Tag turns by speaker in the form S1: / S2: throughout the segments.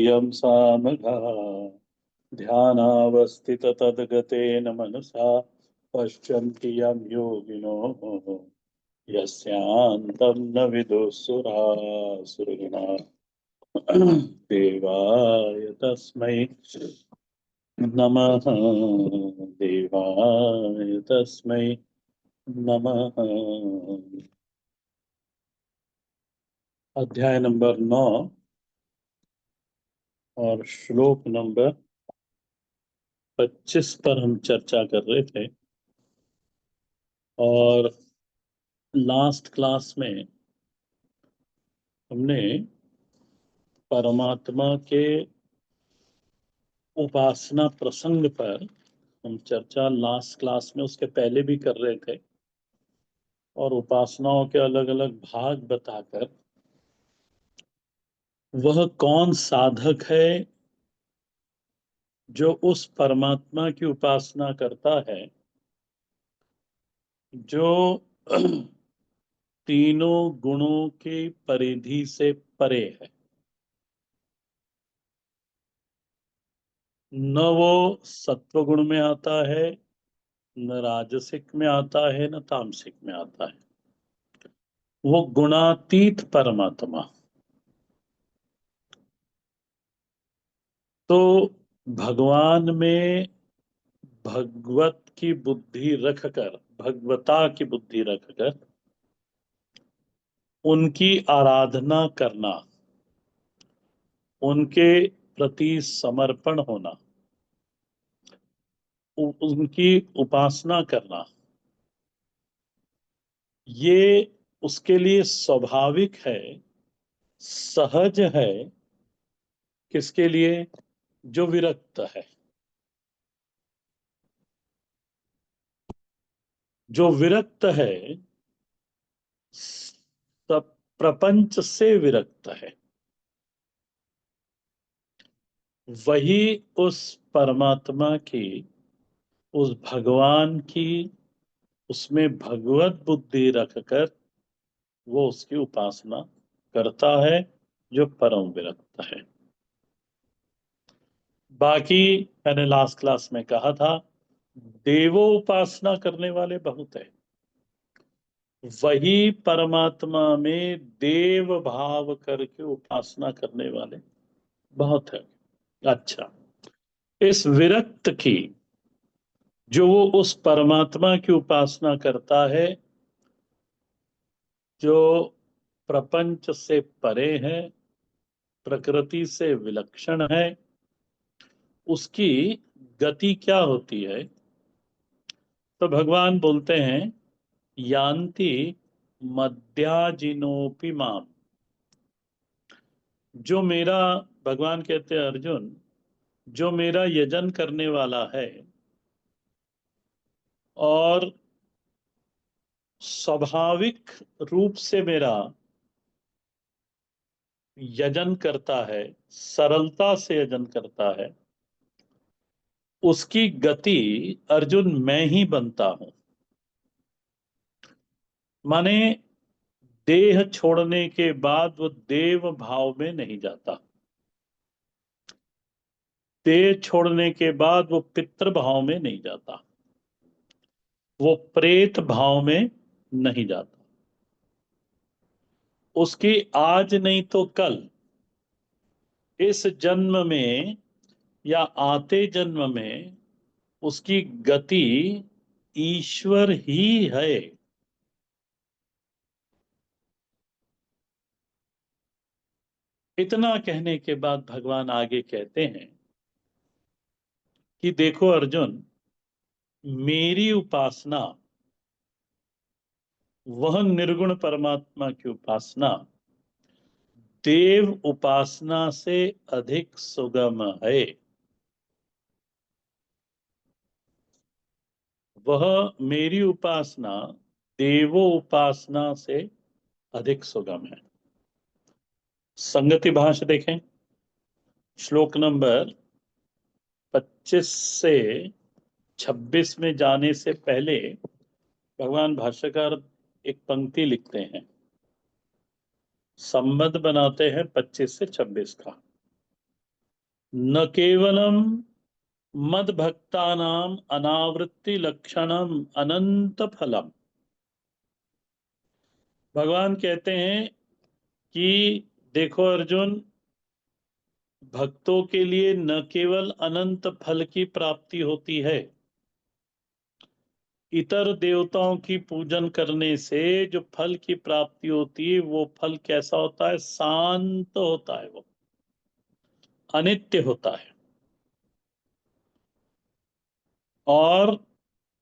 S1: यं सामगा ध्यानावस्थित तद्गतेन मनसा पश्यन्ति यं योगिनो यस्यान्तं न विदुःसुरासुरगणा देवाय तस्मै नमः। देवाय तस्मै नमः। अध्याय नंबर 9 और श्लोक नंबर 25 पर हम चर्चा कर रहे थे। और लास्ट क्लास में हमने परमात्मा के उपासना प्रसंग पर हम चर्चा लास्ट क्लास में उसके पहले भी कर रहे थे, और उपासनाओं के अलग अलग भाग बताकर वह कौन साधक है जो उस परमात्मा की उपासना करता है जो तीनों गुणों की परिधि से परे है। न वो सत्व गुण में आता है, न राजसिक में आता है, न तामसिक में आता है। वो गुणातीत परमात्मा। तो भगवान में भगवत की बुद्धि रखकर, भगवता की बुद्धि रखकर उनकी आराधना करना, उनके प्रति समर्पण होना, उनकी उपासना करना, ये उसके लिए स्वाभाविक है, सहज है। किसके लिए? जो विरक्त है। जो विरक्त है, सब प्रपंच से विरक्त है, वही उस परमात्मा की, उस भगवान की, उसमें भगवत बुद्धि रखकर वो उसकी उपासना करता है, जो परम विरक्त है। बाकी मैंने लास्ट क्लास में कहा था, देवो उपासना करने वाले बहुत है, वही परमात्मा में देव भाव करके उपासना करने वाले बहुत है। अच्छा, इस विरक्त की, जो वो उस परमात्मा की उपासना करता है जो प्रपंच से परे है, प्रकृति से विलक्षण है, उसकी गति क्या होती है? तो भगवान बोलते हैं, यान्ति मद्याजिनोपि माम। जो मेरा, भगवान कहते हैं अर्जुन, जो मेरा यजन करने वाला है और स्वाभाविक रूप से मेरा यजन करता है, सरलता से यजन करता है, उसकी गति अर्जुन मैं ही बनता हूं। माने देह छोड़ने के बाद वो देव भाव में नहीं जाता, देह छोड़ने के बाद वो पितृ भाव में नहीं जाता, वो प्रेत भाव में नहीं जाता। उसकी आज नहीं तो कल, इस जन्म में या आते जन्म में उसकी गति ईश्वर ही है। इतना कहने के बाद भगवान आगे कहते हैं कि देखो अर्जुन, मेरी उपासना, वह निर्गुण परमात्मा की उपासना देव उपासना से अधिक सुगम है। वह मेरी उपासना देवो उपासना से अधिक सुगम है। संगति भाष्य देखें, श्लोक नंबर 25 से 26 में जाने से पहले भगवान भाष्यकार एक पंक्ति लिखते हैं, संबंध बनाते हैं 25 से 26 का। न केवलम मद भक्तानाम अनावृत्ति लक्षणम अनंत फलम। भगवान कहते हैं कि देखो अर्जुन, भक्तों के लिए न केवल अनंत फल की प्राप्ति होती है, इतर देवताओं की पूजन करने से जो फल की प्राप्ति होती है वो फल कैसा होता है? शांत होता है, वो अनित्य होता है। और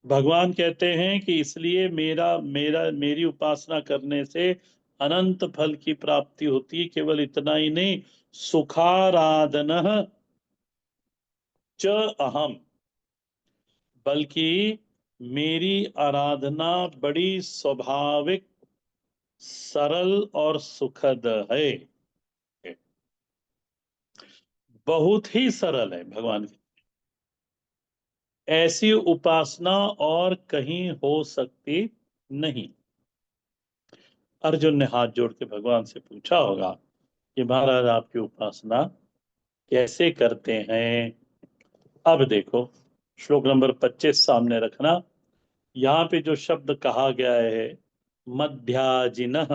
S1: भगवान कहते हैं कि इसलिए मेरा मेरा मेरी उपासना करने से अनंत फल की प्राप्ति होती है। केवल इतना ही नहीं, सुखाराधन च अहम, बल्कि मेरी आराधना बड़ी स्वाभाविक, सरल और सुखद है। बहुत ही सरल है भगवान की। ऐसी उपासना और कहीं हो सकती नहीं। अर्जुन ने हाथ जोड़ के भगवान से पूछा होगा कि महाराज आपकी उपासना कैसे करते हैं? अब देखो, श्लोक नंबर 25 सामने रखना। यहाँ पे जो शब्द कहा गया है मध्याजिनः,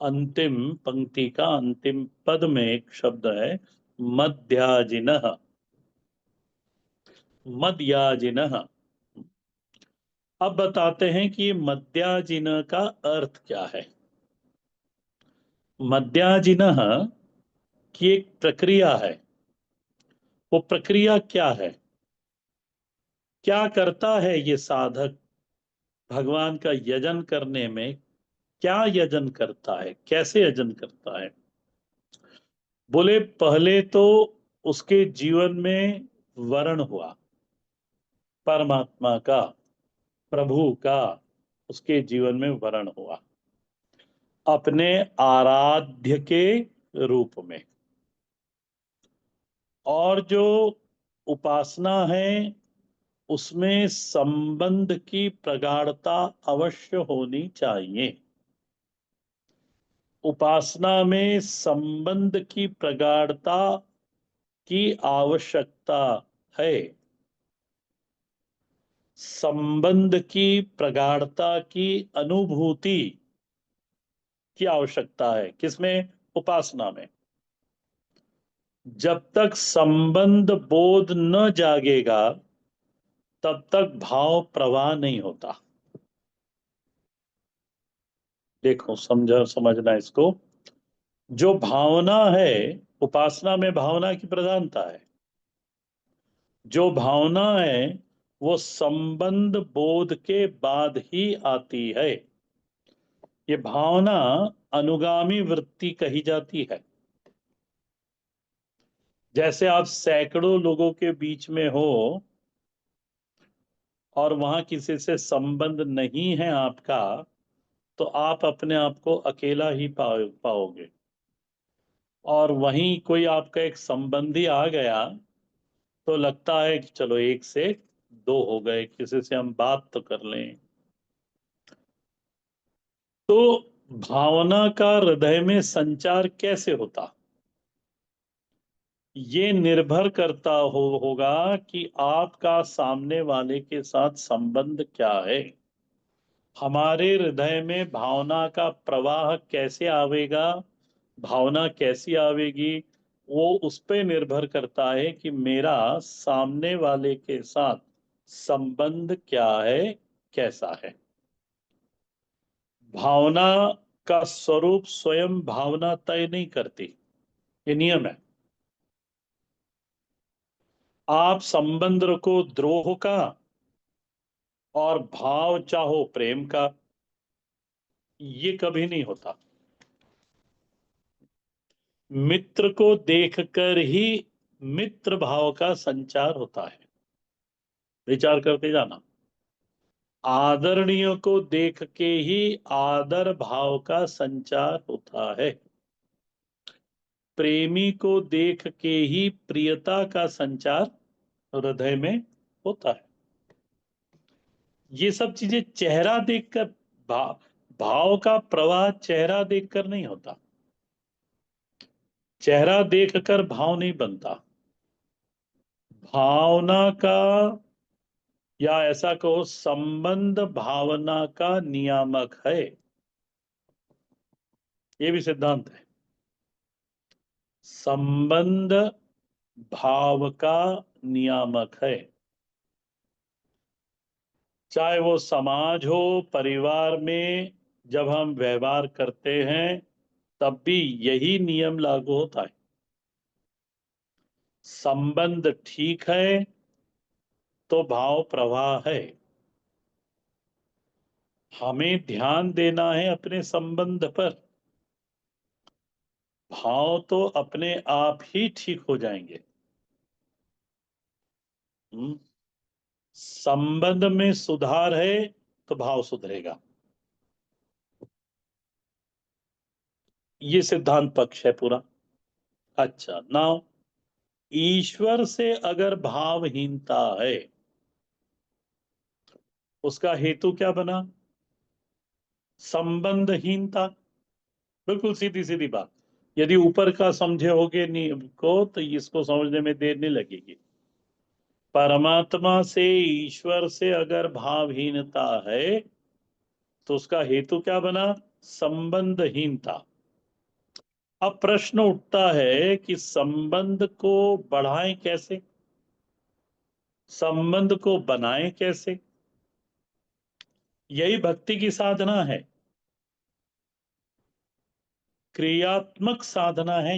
S1: अंतिम पंक्ति का अंतिम पद में एक शब्द है मध्याजिनः, मध्याजिनः। अब बताते हैं कि मध्याजिन का अर्थ क्या है। मध्याजिनः की एक प्रक्रिया है। वो प्रक्रिया क्या है? क्या करता है ये साधक भगवान का यजन करने में? क्या यजन करता है, कैसे यजन करता है? बोले पहले तो उसके जीवन में वरण हुआ, परमात्मा का, प्रभु का उसके जीवन में वरण हुआ अपने आराध्य के रूप में। और जो उपासना है उसमें संबंध की प्रगाढ़ता अवश्य होनी चाहिए। उपासना में संबंध की प्रगाढ़ता की आवश्यकता है। संबंध की प्रगाढ़ता की अनुभूति की आवश्यकता है। किसमें? उपासना में। जब तक संबंध बोध न जागेगा तब तक भाव प्रवाह नहीं होता। देखो, समझना इसको। जो भावना है, उपासना में भावना की प्रधानता है। जो भावना है वो संबंध बोध के बाद ही आती है। ये भावना अनुगामी वृत्ति कही जाती है। जैसे आप सैकड़ों लोगों के बीच में हो और वहां किसी से संबंध नहीं है आपका, तो आप अपने आप को अकेला ही पाओगे। और वहीं कोई आपका एक संबंधी आ गया तो लगता है कि चलो एक से दो हो गए, किसी से हम बात तो कर लें। तो भावना का हृदय में संचार कैसे होता? ये निर्भर करता होगा कि आपका सामने वाले के साथ संबंध क्या है। हमारे हृदय में भावना का प्रवाह कैसे आवेगा, भावना कैसी आवेगी, वो उस पे निर्भर करता है कि मेरा सामने वाले के साथ संबंध क्या है, कैसा है। भावना का स्वरूप स्वयं भावना तय नहीं करती, ये नियम है। आप संबंध रखो द्रोह का और भाव चाहो प्रेम का, ये कभी नहीं होता। मित्र को देखकर ही मित्र भाव का संचार होता है। विचार करते जाना। आदरणीय को देख के ही आदर भाव का संचार होता है। प्रेमी को देख के ही प्रियता का संचार हृदय में होता है। ये सब चीजें चेहरा देखकर, भाव का प्रवाह चेहरा देखकर नहीं होता। चेहरा देखकर भाव नहीं बनता, भावना का, या ऐसा कहो संबंध भावना का नियामक है। ये भी सिद्धांत है। संबंध भाव का नियामक है। चाहे वो समाज हो, परिवार में जब हम व्यवहार करते हैं तब भी यही नियम लागू होता है। संबंध ठीक है तो भाव प्रवाह है। हमें ध्यान देना है अपने संबंध पर, भाव तो अपने आप ही ठीक हो जाएंगे। हम्म, संबंध में सुधार है तो भाव सुधरेगा। ये सिद्धांत पक्ष है पूरा। अच्छा, नाउ ईश्वर से अगर भावहीनता है, उसका हेतु क्या बना? संबंधहीनता। बिल्कुल सीधी सीधी बात। यदि ऊपर का समझे होगे नहीं को तो इसको समझने में देर नहीं लगेगी। परमात्मा से, ईश्वर से अगर भावहीनता है तो उसका हेतु क्या बना? संबंधहीनता। अब प्रश्न उठता है कि संबंध को बढ़ाएं कैसे, संबंध को बनाएं कैसे? यही भक्ति की साधना है, क्रियात्मक साधना है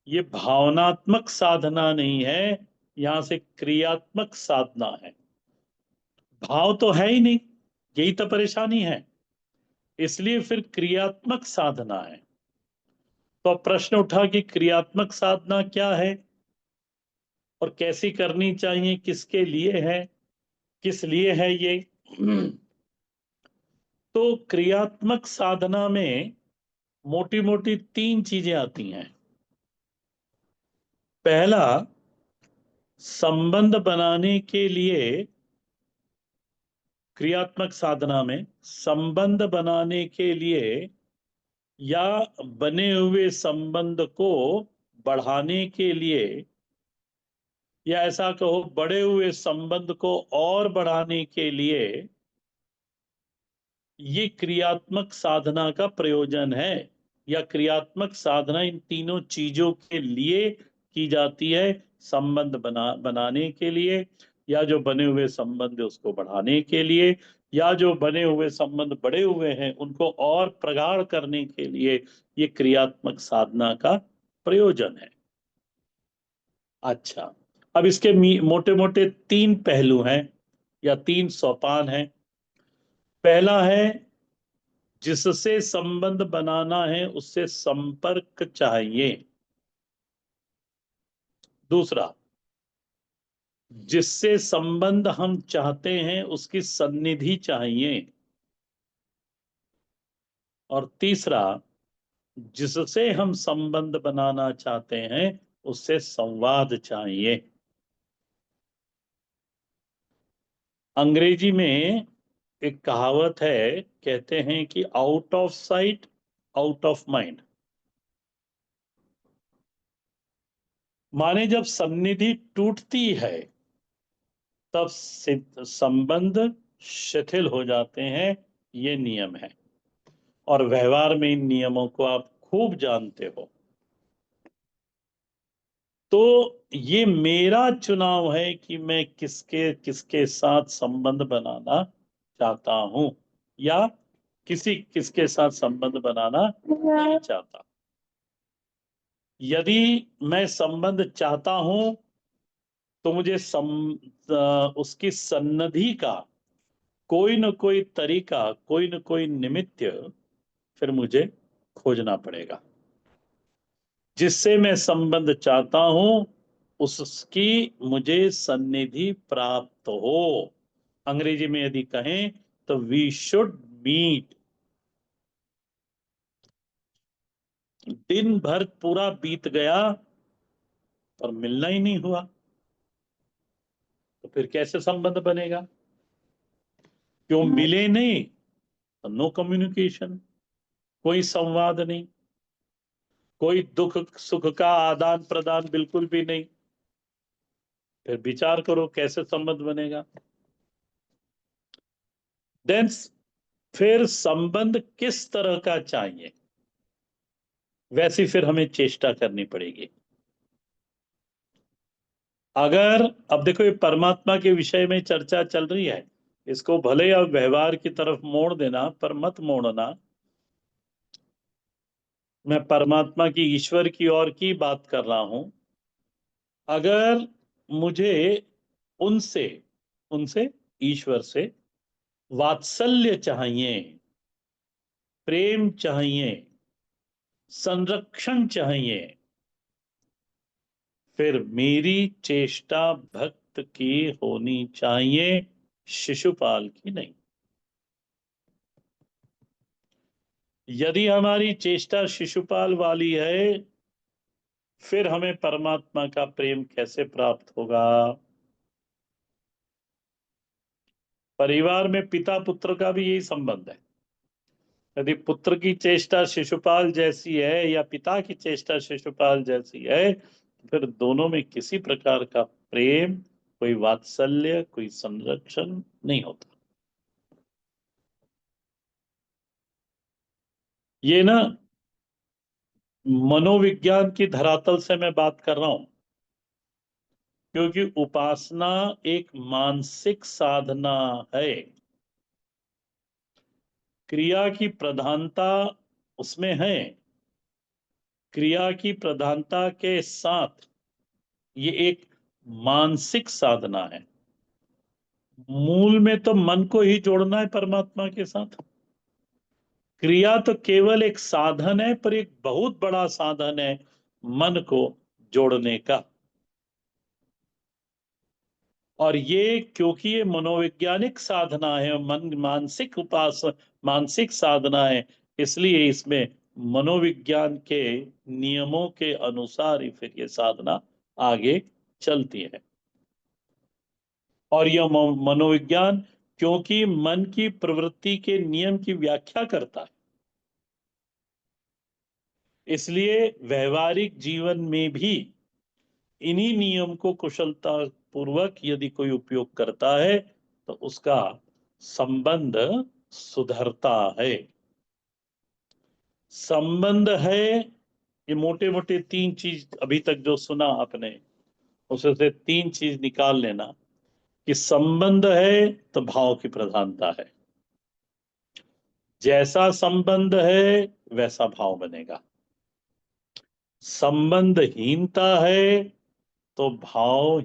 S1: ये भावनात्मक साधना नहीं है। यहां से क्रियात्मक साधना है। भाव तो है ही नहीं, यही तो परेशानी है। इसलिए फिर क्रियात्मक साधना है। तो अब प्रश्न उठा कि क्रियात्मक साधना क्या है और कैसी करनी चाहिए, किसके लिए है, किस लिए है ये? तो क्रियात्मक साधना में मोटी मोटी तीन चीजें आती हैं। पहला, संबंध बनाने के लिए, क्रियात्मक साधना में संबंध बनाने के लिए या बने हुए संबंध को बढ़ाने के लिए, या ऐसा कहो बड़े हुए संबंध को और बढ़ाने के लिए, ये क्रियात्मक साधना का प्रयोजन है। या क्रियात्मक साधना इन तीनों चीजों के लिए की जाती है। संबंध बनाने के लिए, या जो बने हुए संबंध है उसको बढ़ाने के लिए, या जो बने हुए संबंध बड़े हुए हैं उनको और प्रगाढ़ करने के लिए ये क्रियात्मक साधना का प्रयोजन है। अच्छा, अब इसके मोटे मोटे तीन पहलू हैं या तीन सोपान हैं। पहला है, जिससे संबंध बनाना है उससे संपर्क चाहिए। दूसरा, जिससे संबंध हम चाहते हैं उसकी सन्निधि चाहिए। और तीसरा, जिससे हम संबंध बनाना चाहते हैं उससे संवाद चाहिए। अंग्रेजी में एक कहावत है, कहते हैं कि out of sight out of mind. माने जब सन्निधि टूटती है तब संबंध शिथिल हो जाते हैं। ये नियम है और व्यवहार में इन नियमों को आप खूब जानते हो। तो ये मेरा चुनाव है कि मैं किसके किसके साथ संबंध बनाना चाहता हूं या किसी किसके साथ संबंध बनाना नहीं चाहता। यदि मैं संबंध चाहता हूं तो मुझे उसकी सन्निधि का कोई न कोई तरीका, कोई न कोई निमित्त फिर मुझे खोजना पड़ेगा। जिससे मैं संबंध चाहता हूं उसकी मुझे सन्निधि प्राप्त हो। अंग्रेजी में यदि कहें तो वी शुड मीट। दिन भर पूरा बीत गया और मिलना ही नहीं हुआ तो फिर कैसे संबंध बनेगा? क्यों मिले नहीं? नो कम्युनिकेशन, कोई संवाद नहीं। कोई दुख सुख का आदान प्रदान बिल्कुल भी नहीं, फिर विचार करो कैसे संबंध बनेगा। देन फिर संबंध किस तरह का चाहिए, वैसी फिर हमें चेष्टा करनी पड़ेगी। अगर अब देखो, ये परमात्मा के विषय में चर्चा चल रही है, इसको भले आप व्यवहार की तरफ मोड़ देना पर मत मोड़ना। मैं परमात्मा की, ईश्वर की ओर की बात कर रहा हूं। अगर मुझे उनसे उनसे ईश्वर से वात्सल्य चाहिए, प्रेम चाहिए, संरक्षण चाहिए, फिर मेरी चेष्टा भक्त की होनी चाहिए, शिशुपाल की नहीं। यदि हमारी चेष्टा शिशुपाल वाली है, फिर हमें परमात्मा का प्रेम कैसे प्राप्त होगा? परिवार में पिता पुत्र का भी यही संबंध है। यदि पुत्र की चेष्टा शिशुपाल जैसी है या पिता की चेष्टा शिशुपाल जैसी है, तो फिर दोनों में किसी प्रकार का प्रेम, कोई वात्सल्य, कोई संरक्षण नहीं होता। ये ना मनोविज्ञान की धरातल से मैं बात कर रहा हूं, क्योंकि उपासना एक मानसिक साधना है। क्रिया की प्रधानता उसमें है, क्रिया की प्रधानता के साथ ये एक मानसिक साधना है। मूल में तो मन को ही जोड़ना है परमात्मा के साथ। क्रिया तो केवल एक साधन है, पर एक बहुत बड़ा साधन है मन को जोड़ने का। और ये क्योंकि ये मनोवैज्ञानिक साधना है, मन मानसिक साधना है, इसलिए इसमें मनोविज्ञान के नियमों के अनुसार ही फिर ये साधना आगे चलती है। और यह मनोविज्ञान क्योंकि मन की प्रवृत्ति के नियम की व्याख्या करता है, इसलिए व्यवहारिक जीवन में भी इन्हीं नियम को कुशलता पूर्वक यदि कोई उपयोग करता है, तो उसका संबंध सुधरता है। संबंध है, ये मोटे मोटे तीन चीज अभी तक जो सुना आपने, उसमें से तीन चीज निकाल लेना कि संबंध है तो भाव की प्रधानता है। जैसा संबंध है वैसा भाव बनेगा। संबंधहीनता है तो भाव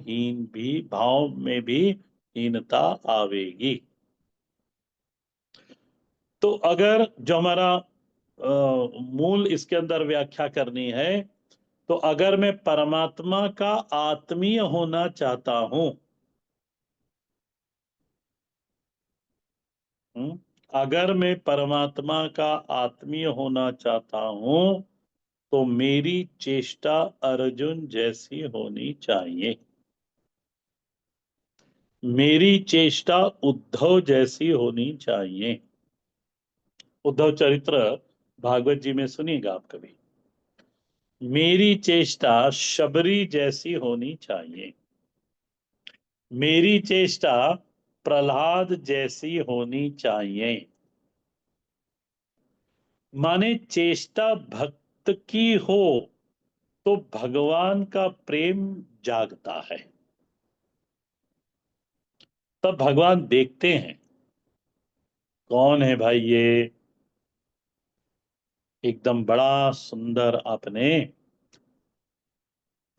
S1: में भी हीनता आवेगी। तो अगर जो हमारा मूल इसके अंदर व्याख्या करनी है, तो अगर मैं परमात्मा का आत्मीय होना चाहता हूं, अगर मैं परमात्मा का आत्मीय होना चाहता हूं, तो मेरी चेष्टा अर्जुन जैसी होनी चाहिए, मेरी चेष्टा उद्धव जैसी होनी चाहिए। उद्धव चरित्र भागवत जी में सुनिएगा आप कभी। मेरी चेष्टा शबरी जैसी होनी चाहिए, मेरी चेष्टा प्रहलाद जैसी होनी चाहिए। माने चेष्टा भक्त की हो तो भगवान का प्रेम जागता है। तब भगवान देखते हैं कौन है भाई ये, एकदम बड़ा सुंदर आपने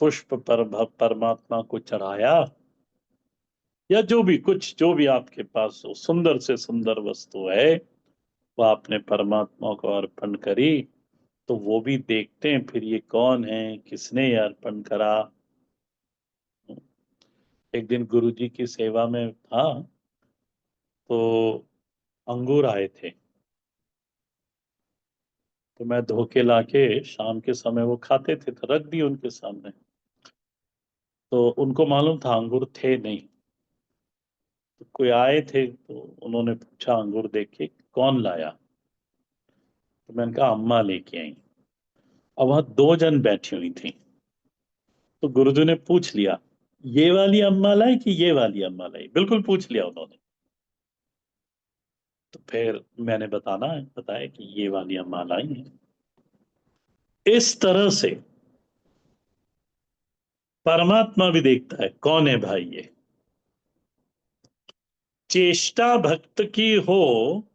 S1: पुष्प पर परमात्मा को चढ़ाया, या जो भी कुछ जो भी आपके पास हो, सुंदर से सुंदर वस्तु है, वो आपने परमात्मा को अर्पण करी। तो वो भी देखते हैं फिर ये कौन है, किसने ये अर्पण करा। एक दिन गुरु जी की सेवा में था, तो अंगूर आए थे, तो मैं धो के लाके शाम के समय वो खाते थे, तो रख दिए उनके सामने। तो उनको मालूम था अंगूर थे नहीं। तो कोई आए थे तो उन्होंने पूछा अंगूर देख के, कौन लाया? तो मैंने कहा अम्मा लेके आई। अब वहां दो जन बैठी हुई थी, तो गुरुजी ने पूछ लिया, ये वाली अम्मा लाई कि ये वाली अम्मा लाई, बिल्कुल पूछ लिया उन्होंने। तो फिर मैंने बताया कि ये वाली अम्मा लाई है। इस तरह से परमात्मा भी देखता है कौन है भाई ये। चेष्टा भक्त की हो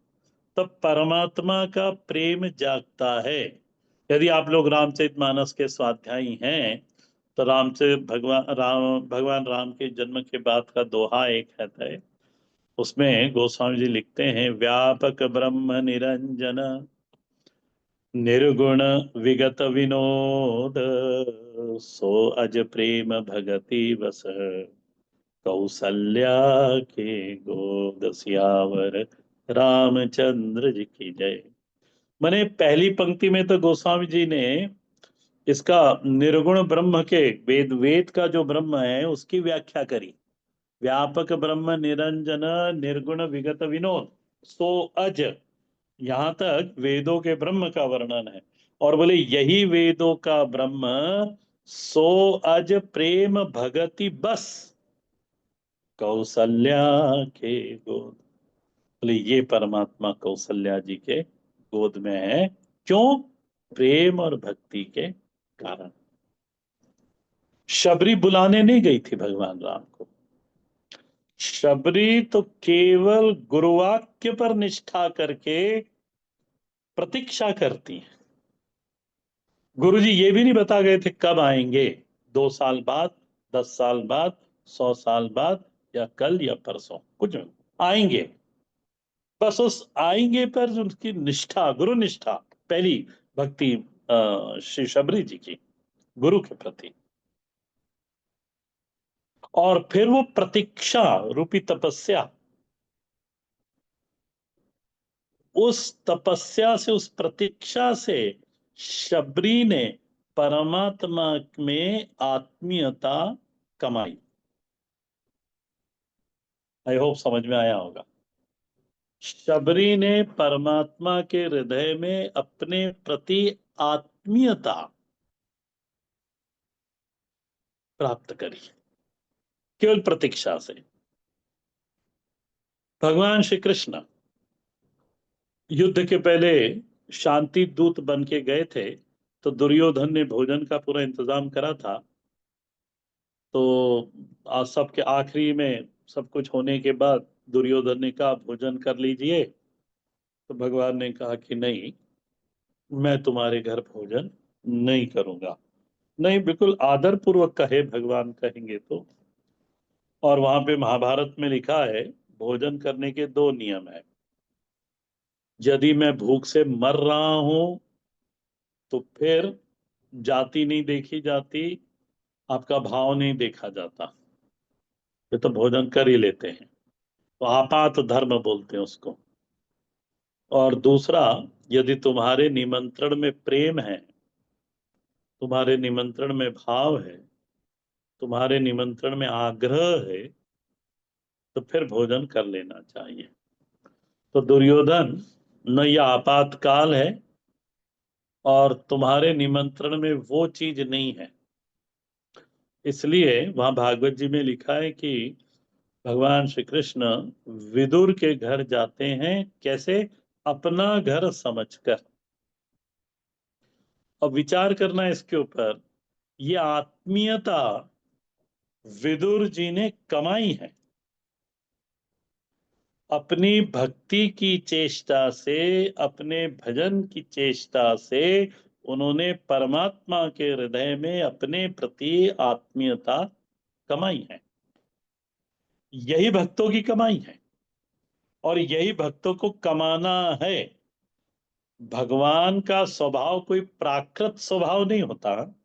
S1: तब परमात्मा का प्रेम जागता है। यदि आप लोग रामचरितमानस के स्वाध्यायी हैं, तो भगवान राम के जन्म के बाद का दोहा एक है, उसमें गोस्वामी जी लिखते हैं, व्यापक ब्रह्म निरंजन निर्गुण विगत विनोद, सो अज प्रेम भगति बस कौसल्या के गोद सियावर रामचंद्र जी की जय। मैंने पहली पंक्ति में तो गोस्वामी जी ने इसका निर्गुण ब्रह्म के वेद का जो ब्रह्म है उसकी व्याख्या करी। व्यापक ब्रह्म निरंजन निर्गुण विगत विनोद, सो अज, यहां तक वेदों के ब्रह्म का वर्णन है। और बोले यही वेदों का ब्रह्म, सो अज प्रेम भगति बस कौसल्या के गोद। बोले ये परमात्मा कौसल्या जी के गोद में है। क्यों? प्रेम और भक्ति के कारण। शबरी बुलाने नहीं गई थी भगवान राम को। शबरी तो केवल गुरुवाक्य पर निष्ठा करके प्रतीक्षा करती है। गुरुजी ये भी नहीं बता गए थे कब आएंगे, 2 साल बाद, 10 साल बाद, 100 साल बाद, या कल या परसों, कुछ नहीं, आएंगे। बस उस आएंगे पर उनकी निष्ठा, गुरु निष्ठा, पहली भक्ति श्री शबरी जी की गुरु के प्रति। और फिर वो प्रतीक्षा रूपी तपस्या, उस तपस्या से, उस प्रतीक्षा से शबरी ने परमात्मा में आत्मीयता कमाई। आई होप समझ में आया होगा। शबरी ने परमात्मा के हृदय में अपने प्रति आत्मीयता प्राप्त करी, केवल प्रतीक्षा से। भगवान श्री कृष्ण युद्ध के पहले शांति दूत बन के गए थे, तो दुर्योधन ने भोजन का पूरा इंतजाम करा था। तो आज सबके आखिरी में सब कुछ होने के बाद दुर्योधन ने कहा भोजन कर लीजिए। तो भगवान ने कहा कि नहीं, मैं तुम्हारे घर भोजन नहीं करूंगा। नहीं, बिल्कुल आदर पूर्वक कहे भगवान कहेंगे तो। और वहां पे महाभारत में लिखा है, भोजन करने के 2 नियम है। यदि मैं भूख से मर रहा हूं तो फिर जाति नहीं देखी जाती, आपका भाव नहीं देखा जाता, ये तो भोजन कर ही लेते हैं, तो आपात धर्म बोलते हैं उसको। और दूसरा, यदि तुम्हारे निमंत्रण में प्रेम है, तुम्हारे निमंत्रण में भाव है, तुम्हारे निमंत्रण में आग्रह है, तो फिर भोजन कर लेना चाहिए। तो दुर्योधन, न यह आपातकाल है और तुम्हारे निमंत्रण में वो चीज नहीं है, इसलिए वहां भागवत जी में लिखा है कि भगवान श्री कृष्ण विदुर के घर जाते हैं, कैसे? अपना घर समझकर। अब विचार करना इसके ऊपर, ये आत्मीयता विदुर जी ने कमाई है अपनी भक्ति की चेष्टा से, अपने भजन की चेष्टा से। उन्होंने परमात्मा के हृदय में अपने प्रति आत्मीयता कमाई है। यही भक्तों की कमाई है, और यही भक्तों को कमाना है। भगवान का स्वभाव कोई प्राकृत स्वभाव नहीं होता,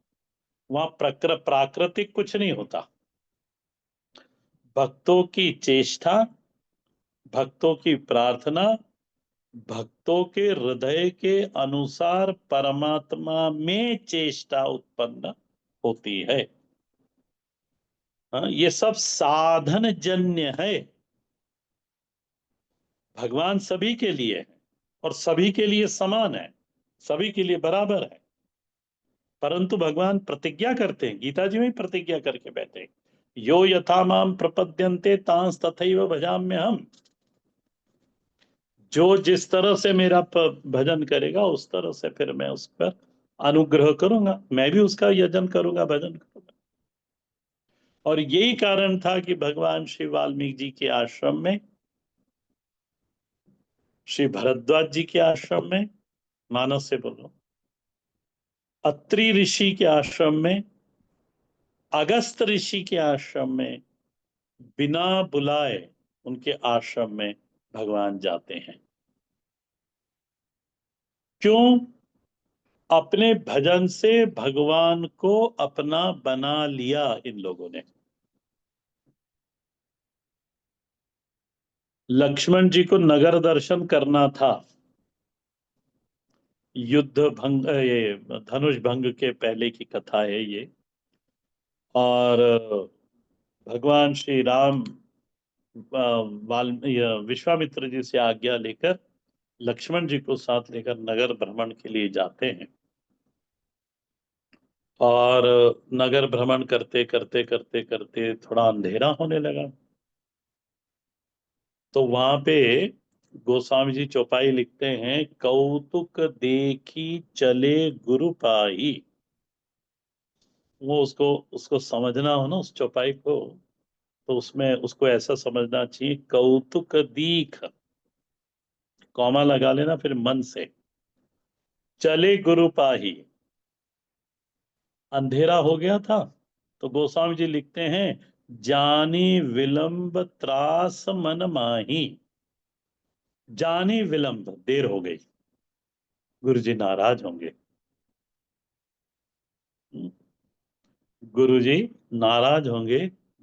S1: वहां प्राकृतिक कुछ नहीं होता। भक्तों की चेष्टा, भक्तों की प्रार्थना, भक्तों के हृदय के अनुसार परमात्मा में चेष्टा उत्पन्न होती है। हाँ, ये सब साधन जन्य है। भगवान सभी के लिए है और सभी के लिए समान है, सभी के लिए बराबर है। परंतु भगवान प्रतिज्ञा करते हैं, गीता जी में ही प्रतिज्ञा करके बैठे हैं, यो यथा माम प्रपद्यन्ते तांस तथैव भजाम्य हम। जो जिस तरह से मेरा भजन करेगा उस तरह से फिर मैं उस पर अनुग्रह करूंगा, मैं भी उसका यजन करूंगा, भजन करूंगा। और यही कारण था कि भगवान श्री वाल्मीकि जी के आश्रम में, श्री भरद्वाज जी के आश्रम में, मानस से बोलो, अत्रि ऋषि के आश्रम में, अगस्त ऋषि के आश्रम में, बिना बुलाए उनके आश्रम में भगवान जाते हैं। क्यों? अपने भजन से भगवान को अपना बना लिया इन लोगों ने। लक्ष्मण जी को नगर दर्शन करना था, युद्ध भंग, ये धनुष भंग के पहले की कथा है ये। और भगवान श्री राम विश्वामित्र जी से आज्ञा लेकर लक्ष्मण जी को साथ लेकर नगर भ्रमण के लिए जाते हैं। और नगर भ्रमण करते करते करते करते थोड़ा अंधेरा होने लगा, तो वहां पे गोस्वामी जी चौपाई लिखते हैं, कौतुक देखी चले गुरु पाई। वो उसको उसको समझना हो ना उस चौपाई को, तो उसमें उसको ऐसा समझना चाहिए, कौतुक दीख, कौमा लगा लेना फिर मन से, चले गुरु पाही। अंधेरा हो गया था, तो गोस्वामी जी लिखते हैं, जानी विलंब त्रास मन माही। जानी विलंब, देर हो गई, गुरु जी नाराज होंगे। गुरु जी नाराज होंगे,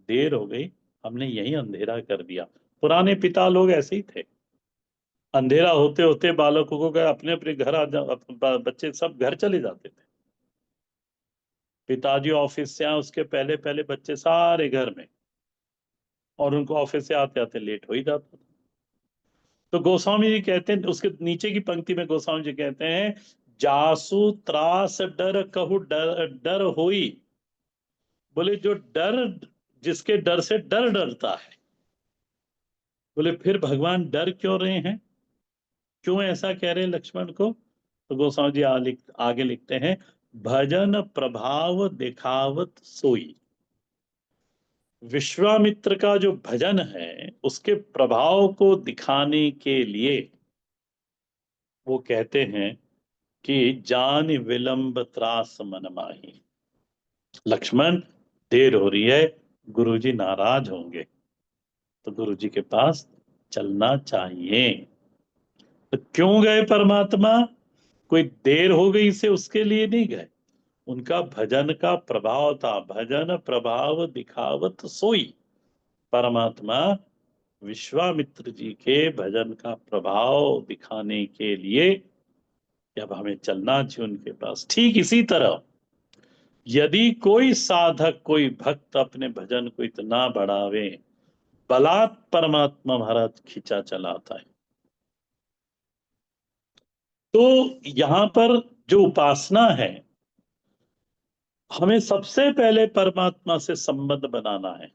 S1: देर हो गई, हमने यही अंधेरा कर दिया। पुराने पिता लोग ऐसे ही थे, अंधेरा होते होते बालकों को कहा अपने अपने घर आ जाओ, बच्चे सब घर चले जाते थे। पिताजी ऑफिस से आए उसके पहले पहले बच्चे सारे घर में, और उनको ऑफिस से आते आते लेट हो ही जाता था। तो गोस्वामी जी कहते हैं, उसके नीचे की पंक्ति में गोस्वामी जी कहते हैं, जासु त्रास डर कहु डर डर होई। बोले जो डर, जिसके डर से डर डरता है, बोले फिर भगवान डर क्यों रहे हैं, क्यों ऐसा कह रहे हैं लक्ष्मण को? तो गोस्वामी जी आगे लिखते हैं, भजन प्रभाव दिखावत सोई। विश्वामित्र का जो भजन है उसके प्रभाव को दिखाने के लिए वो कहते हैं कि जान विलंब त्रास मन माही। लक्ष्मण, देर हो रही है, गुरुजी नाराज होंगे, तो गुरुजी के पास चलना चाहिए। तो क्यों गए परमात्मा? कोई देर हो गई से उसके लिए नहीं गए, उनका भजन का प्रभाव था, भजन प्रभाव दिखावत सोई। परमात्मा विश्वामित्र जी के भजन का प्रभाव दिखाने के लिए अब हमें चलना चाहिए उनके पास। ठीक इसी तरह यदि कोई साधक, कोई भक्त अपने भजन को इतना बढ़ावे, बलात् परमात्मा महाराज खींचा चलाता है। तो यहां पर जो उपासना है, हमें सबसे पहले परमात्मा से संबंध बनाना है।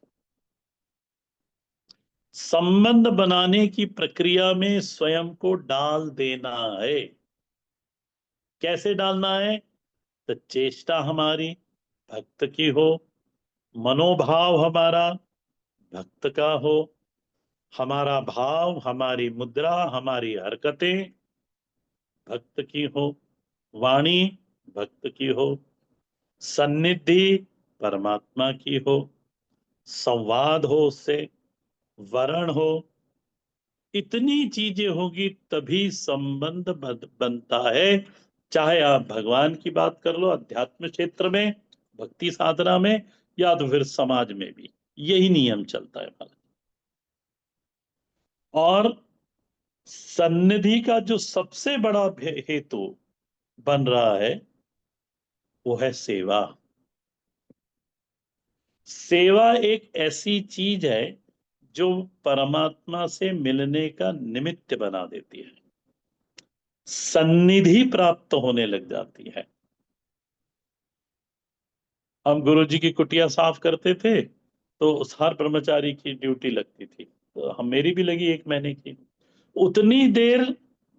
S1: संबंध बनाने की प्रक्रिया में स्वयं को डाल देना है। कैसे डालना है? तो चेष्टा हमारी भक्त की हो, मनोभाव हमारा भक्त का हो, हमारा भाव, हमारी मुद्रा, हमारी हरकतें भक्त की हो, वाणी भक्त की हो, सन्निधि परमात्मा की हो, संवाद हो उससे, वरण हो, इतनी चीजें होगी तभी संबंध बनता है। चाहे आप भगवान की बात कर लो अध्यात्म क्षेत्र में, भक्ति साधना में, या तो फिर समाज में भी यही नियम चलता है हमारा। और सन्निधि का जो सबसे बड़ा हेतु बन रहा है वो है सेवा। सेवा एक ऐसी चीज है जो परमात्मा से मिलने का निमित्त बना देती है, सन्निधि प्राप्त होने लग जाती है। हम गुरुजी की कुटिया साफ करते थे, तो उस हर ब्रह्मचारी की ड्यूटी लगती थी, तो हम मेरी भी लगी 1 महीने की। उतनी देर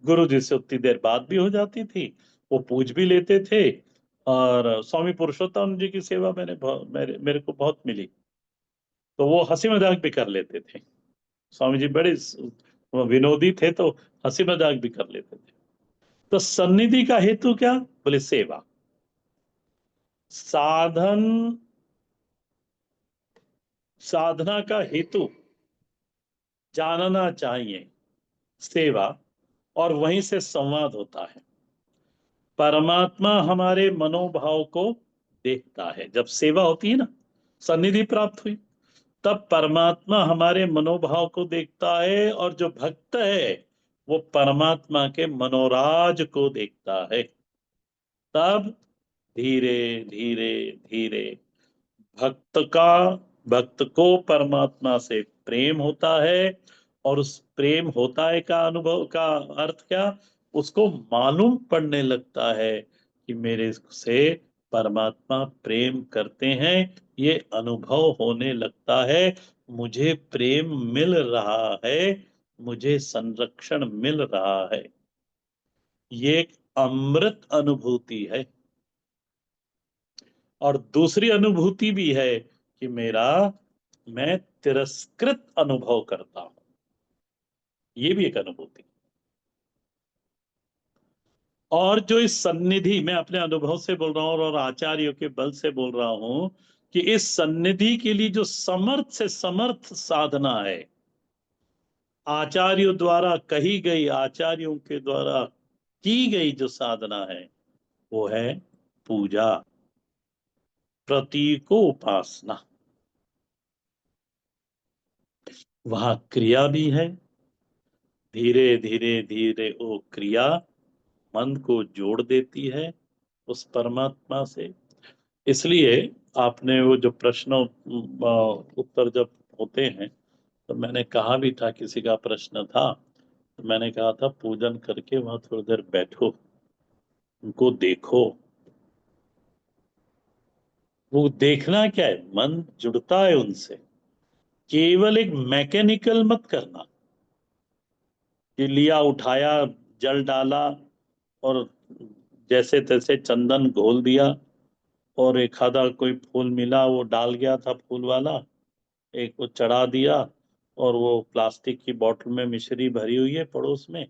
S1: गुरु जी से उतनी देर बात भी हो जाती थी, वो पूछ भी लेते थे। और स्वामी पुरुषोत्तम जी की सेवा मेरे मेरे को बहुत मिली, तो वो हंसी मजाक भी कर लेते थे। स्वामी जी बड़े विनोदी थे, तो हंसी मजाक भी कर लेते थे। तो सन्निधि का हेतु क्या? बोले सेवा। साधन, साधना का हेतु जानना चाहिए, सेवा, और वहीं से संवाद होता है। परमात्मा हमारे मनोभाव को देखता है। जब सेवा होती है ना, सन्निधि प्राप्त हुई, तब परमात्मा हमारे मनोभाव को देखता है, और जो भक्त है वो परमात्मा के मनोराज को देखता है। तब धीरे धीरे धीरे भक्त का भक्त को परमात्मा से प्रेम होता है, और उस प्रेम होता है का अनुभव का अर्थ क्या? उसको मालूम पड़ने लगता है कि मेरे से परमात्मा प्रेम करते हैं, ये अनुभव होने लगता है। मुझे प्रेम मिल रहा है, मुझे संरक्षण मिल रहा है। ये एक अमृत अनुभूति है। और दूसरी अनुभूति भी है कि मैं तिरस्कृत अनुभव करता हूं, ये भी एक अनुभूति। और जो इस सन्निधि, मैं अपने अनुभव से बोल रहा हूं और आचार्यों के बल से बोल रहा हूं, कि इस सन्निधि के लिए जो समर्थ से समर्थ साधना है, आचार्यों द्वारा कही गई, आचार्यों के द्वारा की गई जो साधना है, वो है पूजा, प्रतीकोपासना। वहां क्रिया भी है। धीरे धीरे धीरे वो क्रिया मन को जोड़ देती है उस परमात्मा से। इसलिए आपने वो जो प्रश्न उत्तर जब होते हैं, तो मैंने कहा भी था, किसी का प्रश्न था, तो मैंने कहा था पूजन करके वहां थोड़ी देर बैठो, उनको देखो। वो देखना क्या है? मन जुड़ता है उनसे। केवल एक मैकेनिकल मत करना कि लिया, उठाया, जल डाला, और जैसे तैसे चंदन घोल दिया, और एक आधा कोई फूल मिला वो डाल गया था फूल वाला, एक वो चढ़ा दिया, और वो प्लास्टिक की बोतल में मिश्री भरी हुई है पड़ोस में,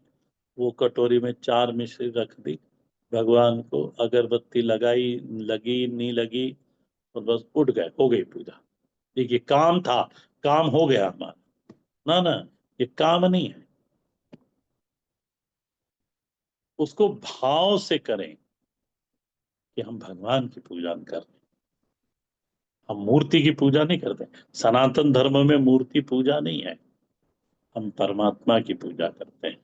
S1: वो कटोरी में 4 मिश्री रख दी, भगवान को अगरबत्ती लगाई, लगी नहीं लगी, और बस उठ गए, हो गई पूजा। देखिए, काम था, काम हो गया हमारा। ना ना, ये काम नहीं है। उसको भाव से करें कि हम भगवान की पूजा कर रहे हैं, हम मूर्ति की पूजा नहीं करते। सनातन धर्म में मूर्ति पूजा नहीं है, हम परमात्मा की पूजा करते हैं।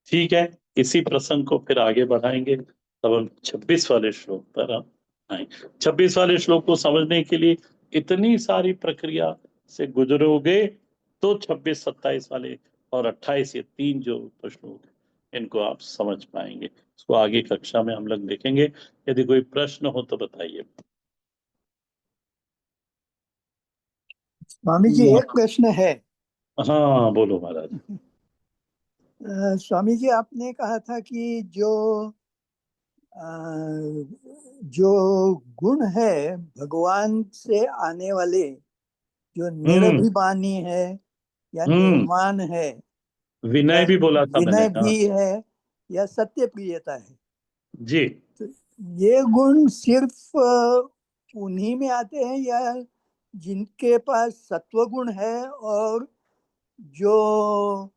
S1: ठीक है, इसी प्रसंग को फिर आगे बढ़ाएंगे। तब हम 26 वाले श्लोक पर हम आएंगे। 26 वाले श्लोक को समझने के लिए इतनी सारी प्रक्रिया से गुजरोगे, तो 26, 27 वाले और 28, ये 3 जो तो श्लोक हैं, इनको आप समझ पाएंगे। इसको आगे कक्षा में हम लोग देखेंगे। यदि कोई प्रश्न हो तो बताइए।
S2: स्वामी जी, एक प्रश्न है।
S1: हाँ, बोलो महाराज।
S2: स्वामी जी, आपने कहा था कि अ, जो गुण है भगवान से आने वाले, जो
S1: हम्म।
S2: निरभिमानी है या
S1: हम्म।
S2: निर्माण है या
S1: विनय भी बोला था मैंने,
S2: विनय
S1: हाँ।
S2: भी है या सत्य प्रियता है,
S1: जी।
S2: तो ये गुण सिर्फ उन्हीं में आते हैं, या जिनके पास सत्व गुण है, और जो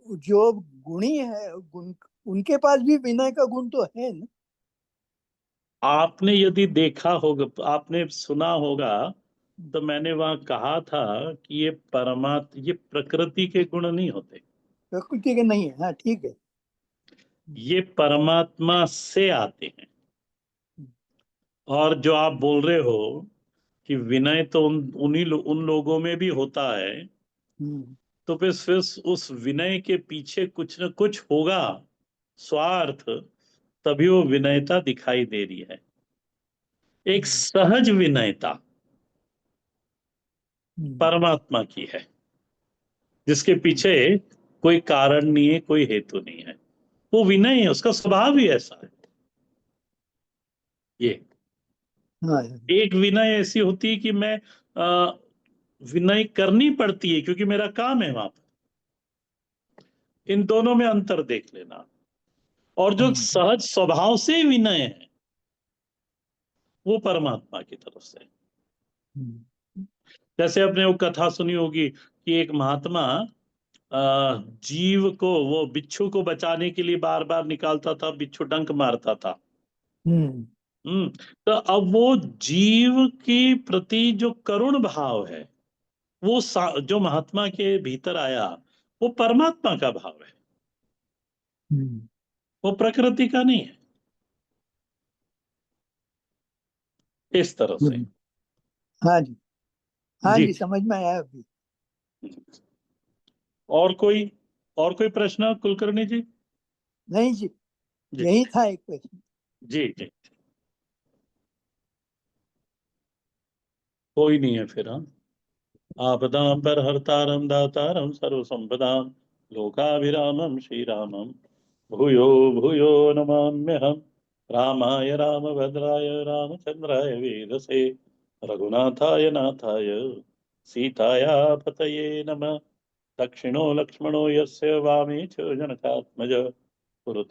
S2: जो गुणी है गुण, उनके पास भी विनय का गुण तो है ना?
S1: आपने यदि देखा होगा, आपने सुना होगा, तो मैंने वहां कहा था कि ये प्रकृति के गुण नहीं होते,
S2: प्रकृति के नहीं है। हाँ, ठीक है।
S1: ये परमात्मा से आते हैं। और जो आप बोल रहे हो कि विनय तो उन लोगों में भी होता है,
S2: हम्म।
S1: तो फिर उस विनय के पीछे कुछ न कुछ होगा, स्वार्थ, तभी वो विनयता दिखाई दे रही है। एक सहज विनयता
S2: हम्म,
S1: परमात्मा की है, जिसके पीछे कोई कारण नहीं है, कोई हेतु नहीं है। वो विनय है, उसका स्वभाव ही ऐसा है। ये
S2: हाँ,
S1: एक विनय ऐसी होती है कि मैं विनय करनी पड़ती है क्योंकि मेरा काम है वहां पर। इन दोनों में अंतर देख लेना। और जो
S2: हम्म,
S1: सहज स्वभाव से विनय है, वो परमात्मा की तरफ से है।
S2: हम्म,
S1: जैसे आपने वो कथा सुनी होगी कि एक महात्मा जीव को, वो बिच्छू को बचाने के लिए बार बार निकालता था, बिच्छू डंक मारता था।
S2: हम्म,
S1: हम्म। तो अब वो जीव के प्रति जो करुण भाव है, वो जो महात्मा के भीतर आया, वो परमात्मा का भाव है,
S2: हम्म,
S1: वो प्रकृति का नहीं है। इस तरह से।
S2: हम्म। हाँ जी, हाँ
S1: जी।
S2: जी, समझ में आया अभी।
S1: और कोई, और कोई प्रश्न कुलकर्णी जी?
S2: नहीं जी,
S1: जी
S2: यही था एक प्रश्न।
S1: जी जी। कोई नहीं है फिर। हाँ। आपदां पर हर्तारं दातारं सर्वसंपदां लोकाभिरामं श्रीरामं भूयो भूयो नमाम्यहम्। रामाय रामभद्राय रामचंद्राय वेदसे रघुनाथाय नाथाय सीताया पतये नमः। दक्षिणो लक्ष्मणो यस्य वामे च जनकात्मज पुरतो